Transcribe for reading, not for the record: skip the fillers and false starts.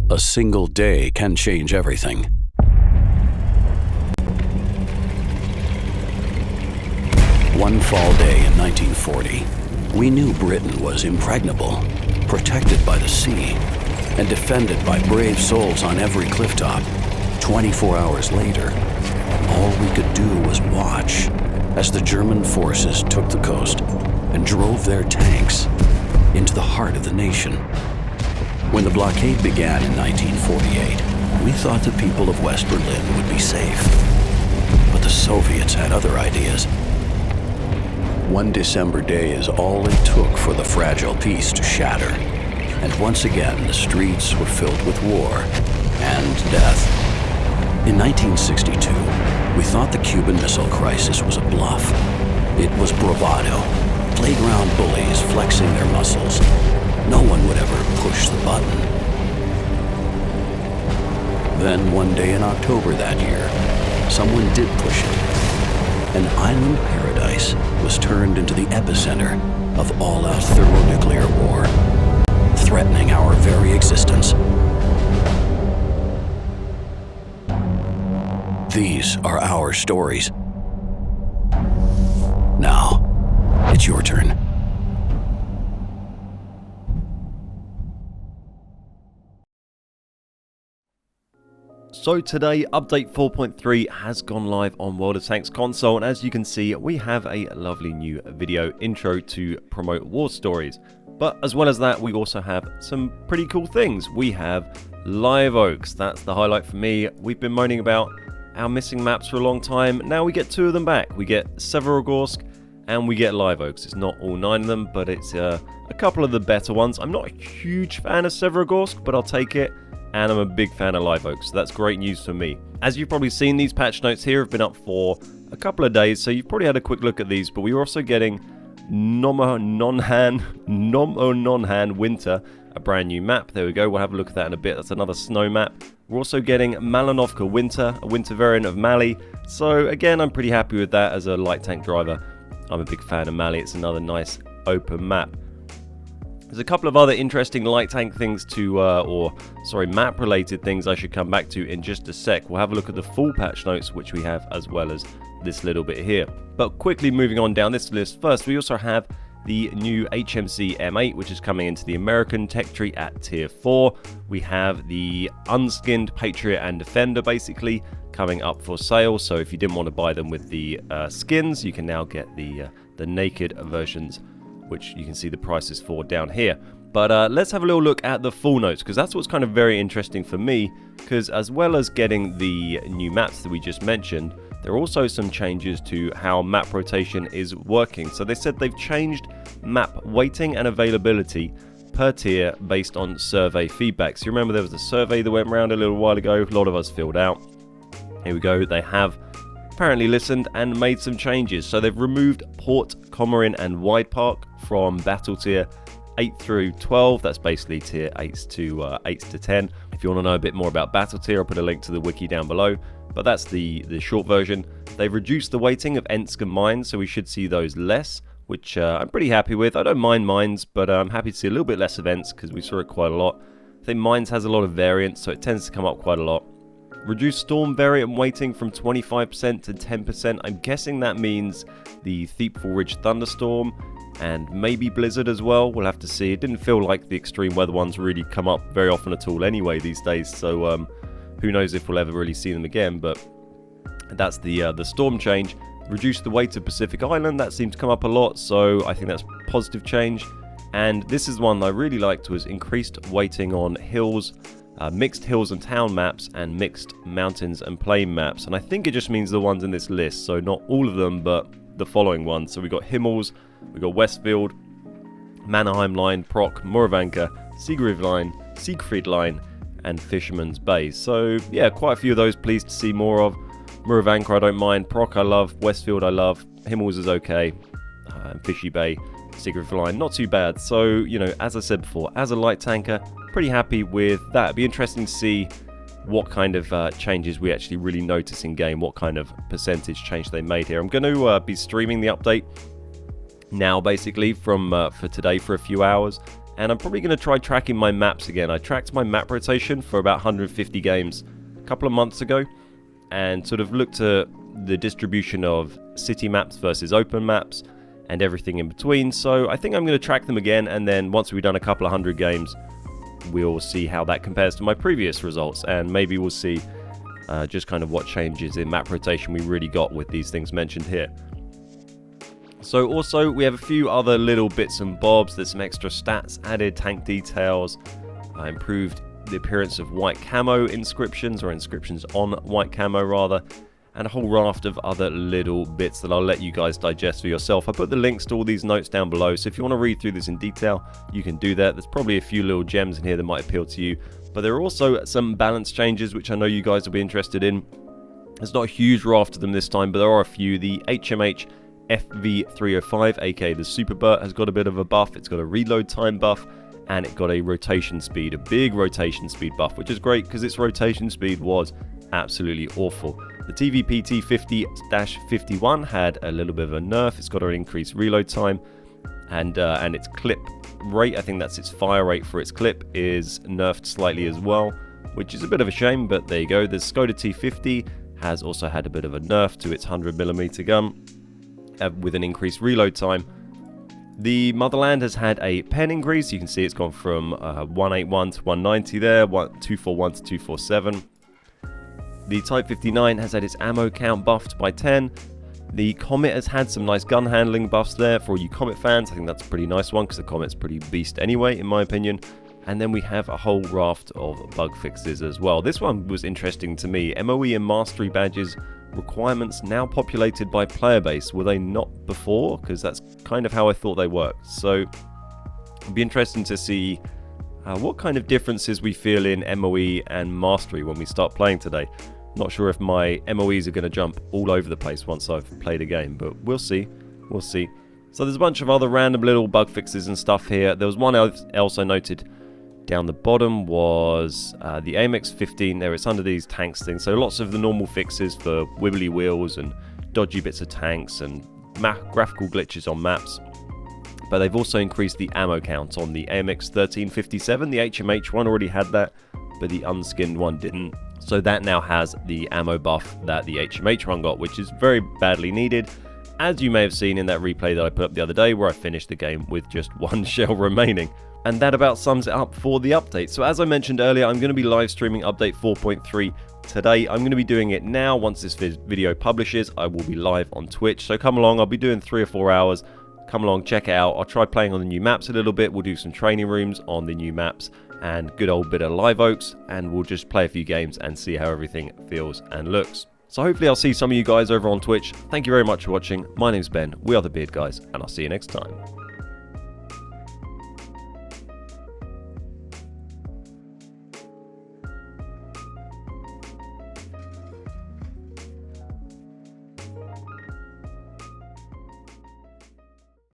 A single day can change everything. One fall day in 1940, we knew Britain was impregnable, protected by the sea, and defended by brave souls on every clifftop. 24 hours later, all we could do was watch as the German forces took the coast and drove their tanks into the heart of the nation. When the blockade began in 1948, we thought the people of West Berlin would be safe. But the Soviets had other ideas. One December day is all it took for the fragile peace to shatter. And once again, the streets were filled with war and death. In 1962, we thought the Cuban Missile Crisis was a bluff. It was bravado, playground bullies flexing their muscles. No one would ever push the button. Then one day in October that year, someone did push it. An island paradise was turned into the epicenter of all-out thermonuclear war, threatening our very existence. These are our stories. Now, it's your turn. So today, update 4.3 has gone live on World of Tanks console, and as you can see, we have a lovely new video intro to promote war stories. But as well as that, we also have some pretty cool things. We have live oaks. That's the highlight for me. We've been moaning about our missing maps for a long time. Now we get 2 of them back. We get Severogorsk and we get live oaks. It's not all 9 of them, but it's a couple of the better ones. I'm not a huge fan of Severogorsk, but I'll take it. And I'm a big fan of live oaks, so that's great news for me. As you've probably seen, these patch notes here have been up for a couple of days, so you've probably had a quick look at these, but we were also getting Nom-O Non-Han Winter, a brand new map. There we go, we'll have a look at that in a bit. That's another snow map. We're also getting Malinovka Winter, a winter variant of Mali. So again, I'm pretty happy with that as a light tank driver. I'm a big fan of Mali. It's another nice open map. There's a couple of other interesting light tank things map related things I should come back to in just a sec. We'll have a look at the full patch notes which we have, as well as this little bit here. But quickly moving on down this list, first we also have the new HMC M8, which is coming into the American tech tree at tier 4. We have the unskinned Patriot and Defender basically coming up for sale, so if you didn't want to buy them with the skins, you can now get the naked versions, which you can see the prices for down here. But let's have a little look at the full notes, because that's what's kind of very interesting for me, because as well as getting the new maps that we just mentioned, there are also some changes to how map rotation is working. So they said they've changed map weighting and availability per tier based on survey feedback. So you remember there was a survey that went around a little while ago, a lot of us filled out. Here we go, they have apparently listened and made some changes. So they've removed Port, Comorin and Wide Park from battle tier 8 through 12. That's basically tier 8s to 10. If you want to know a bit more about battle tier, I'll put a link to the wiki down below. But that's the short version. They've reduced the weighting of Ensk and mines, so we should see those less, which I'm pretty happy with. I don't mind mines, but I'm happy to see a little bit less of Ensk because we saw it quite a lot. I think mines has a lot of variance, so it tends to come up quite a lot. Reduced storm variant weighting from 25% to 10%. I'm guessing that means the Thiepval Ridge Thunderstorm and maybe Blizzard as well. We'll have to see. It didn't feel like the extreme weather ones really come up very often at all anyway these days, so who knows if we'll ever really see them again. But that's the storm change. Reduced the weight of Pacific Island. That seemed to come up a lot, so I think that's a positive change. And this is one I really liked, was increased weighting on hills, mixed hills and town maps, and mixed mountains and plain maps. And I think it just means the ones in this list, so not all of them, but the following ones. So we got Himmels, we got Westfield, Mannerheim Line, Proc, Moravanka, Siegfried Line, and Fisherman's Bay. So yeah, quite a few of those pleased to see more of. Moravanka I don't mind, Proc I love, Westfield I love, Himmels is okay, and Fishy Bay, Siegfried Line not too bad. So, you know, as I said before, as a light tanker, pretty happy with that. It'd be interesting to see what kind of changes we actually really notice in game, what kind of percentage change they made here. I'm going to be streaming the update now basically from for today for a few hours, and I'm probably going to try tracking my maps again. I tracked my map rotation for about 150 games a couple of months ago, and sort of looked at the distribution of city maps versus open maps, and everything in between. So I think I'm going to track them again, and then once we've done a couple of 100 games, we'll see how that compares to my previous results, and maybe we'll see just kind of what changes in map rotation we really got with these things mentioned here. So also we have a few other little bits and bobs. There's some extra stats added, tank details, improved the appearance of white camo inscriptions, or inscriptions on white camo rather, and a whole raft of other little bits that I'll let you guys digest for yourself. I put the links to all these notes down below, so if you want to read through this in detail, you can do that. There's probably a few little gems in here that might appeal to you, but there are also some balance changes which I know you guys will be interested in. There's not a huge raft of them this time, but there are a few. The HMH FV305, aka the Super Burt, has got a bit of a buff. It's got a reload time buff, and it got a rotation speed, a big rotation speed buff, which is great because its rotation speed was absolutely awful. The TVPT 50-51 had a little bit of a nerf. It's got an increased reload time, and its clip rate, I think that's its fire rate for its clip, is nerfed slightly as well, which is a bit of a shame, but there you go. The Skoda T50 has also had a bit of a nerf to its 100mm gun, with an increased reload time. The Motherland has had a pen increase. You can see it's gone from 181 to 190 there, 241 to 247. The Type 59 has had its ammo count buffed by 10. The Comet has had some nice gun handling buffs there for all you Comet fans. I think that's a pretty nice one because the Comet's pretty beast anyway, in my opinion. And then we have a whole raft of bug fixes as well. This one was interesting to me. MOE and Mastery badges requirements now populated by player base. Were they not before? Because that's kind of how I thought they worked. So it'd be interesting to see what kind of differences we feel in MOE and Mastery when we start playing today. Not sure if my MOEs are going to jump all over the place once I've played a game, but we'll see. We'll see. So there's a bunch of other random little bug fixes and stuff here. There was one else I noted down the bottom was the AMX 15. There, it's under these tanks things. So lots of the normal fixes for wibbly wheels and dodgy bits of tanks and graphical glitches on maps. But they've also increased the ammo count on the AMX 1357. The HMH one already had that, but the unskinned one didn't. So that now has the ammo buff that the HMH one got, which is very badly needed, as you may have seen in that replay that I put up the other day where I finished the game with just one shell remaining. And that about sums it up for the update. So as I mentioned earlier, I'm going to be live streaming update 4.3 today. I'm going to be doing it now. Once this video publishes, I will be live on Twitch. So come along, I'll be doing 3 or 4 hours. Come along, check it out. I'll try playing on the new maps a little bit. We'll do some training rooms on the new maps and good old bit of live oaks, and we'll just play a few games and see how everything feels and looks. So hopefully I'll see some of you guys over on Twitch. Thank you very much for watching. My name's Ben, we are the Beard Guys, and I'll see you next time.